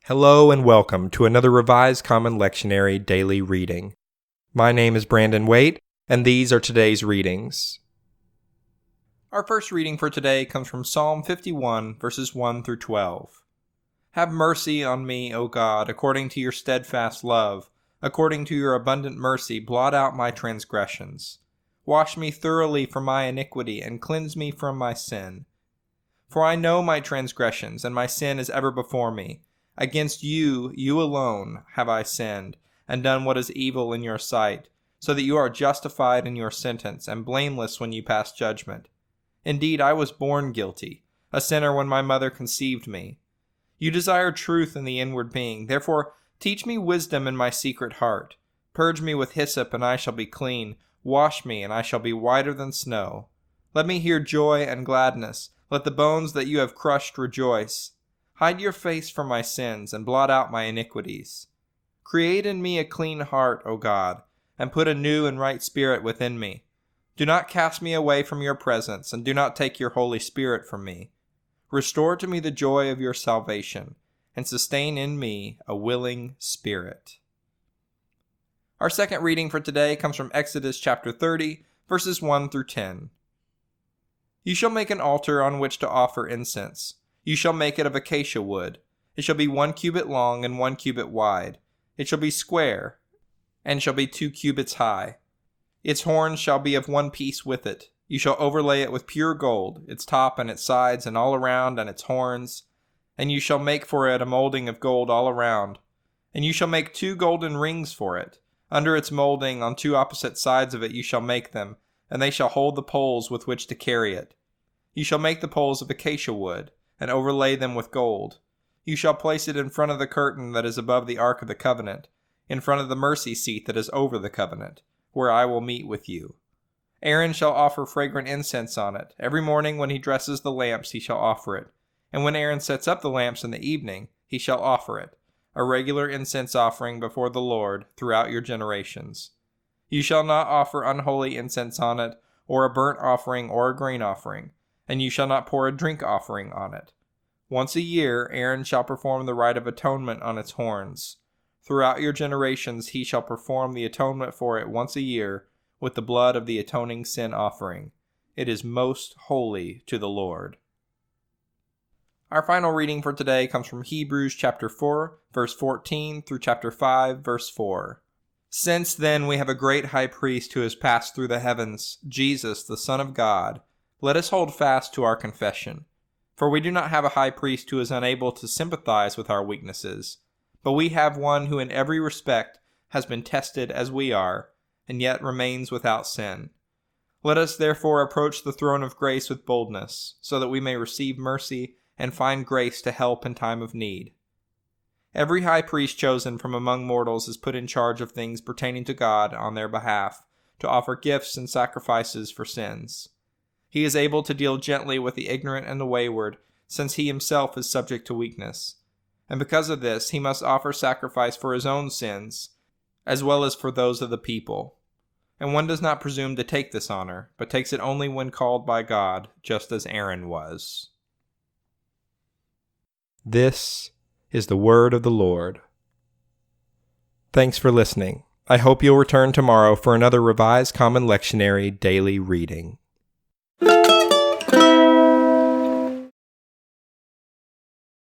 Hello and welcome to another Revised Common Lectionary daily reading. My name is Brandon Waite, and these are today's readings. Our first reading for today comes from Psalm 51, verses 1 through 12. Have mercy on me, O God, according to your steadfast love. According to your abundant mercy, blot out my transgressions. Wash me thoroughly from my iniquity and cleanse me from my sin. For I know my transgressions, and my sin is ever before me. Against you, you alone, have I sinned, and done what is evil in your sight, so that you are justified in your sentence, and blameless when you pass judgment. Indeed, I was born guilty, a sinner when my mother conceived me. You desire truth in the inward being, therefore teach me wisdom in my secret heart. Purge me with hyssop, and I shall be clean. Wash me, and I shall be whiter than snow. Let me hear joy and gladness. Let the bones that you have crushed rejoice. Hide your face from my sins, and blot out my iniquities. Create in me a clean heart, O God, and put a new and right spirit within me. Do not cast me away from your presence, and do not take your Holy Spirit from me. Restore to me the joy of your salvation, and sustain in me a willing spirit. Our second reading for today comes from Exodus chapter 30, verses 1 through 10. You shall make an altar on which to offer incense. You shall make it of acacia wood. It shall be 1 cubit long and 1 cubit wide. It shall be square, and shall be 2 cubits high. Its horns shall be of one piece with it. You shall overlay it with pure gold, its top and its sides and all around and its horns. And you shall make for it a molding of gold all around. And you shall make 2 golden rings for it. Under its molding, on 2 opposite sides of it, you shall make them, and they shall hold the poles with which to carry it. You shall make the poles of acacia wood, and overlay them with gold. You shall place it in front of the curtain that is above the ark of the covenant, in front of the mercy seat that is over the covenant, where I will meet with you. Aaron shall offer fragrant incense on it. Every morning when he dresses the lamps he shall offer it, and when Aaron sets up the lamps in the evening he shall offer it, a regular incense offering before the Lord throughout your generations. You shall not offer unholy incense on it, or a burnt offering or a grain offering, and you shall not pour a drink offering on it. Once a year Aaron shall perform the rite of atonement on its horns. Throughout your generations he shall perform the atonement for it once a year with the blood of the atoning sin offering. It is most holy to the Lord. Our final reading for today comes from Hebrews chapter 4, verse 14 through chapter 5, verse 4. Since then we have a great high priest who has passed through the heavens, Jesus, the Son of God. Let us hold fast to our confession. For we do not have a high priest who is unable to sympathize with our weaknesses, but we have one who in every respect has been tested as we are, and yet remains without sin. Let us therefore approach the throne of grace with boldness, so that we may receive mercy and find grace to help in time of need. Every high priest chosen from among mortals is put in charge of things pertaining to God on their behalf, to offer gifts and sacrifices for sins. He is able to deal gently with the ignorant and the wayward, since he himself is subject to weakness. And because of this, he must offer sacrifice for his own sins, as well as for those of the people. And one does not presume to take this honor, but takes it only when called by God, just as Aaron was. This is the word of the Lord. Thanks for listening. I hope you'll return tomorrow for another Revised Common Lectionary daily reading.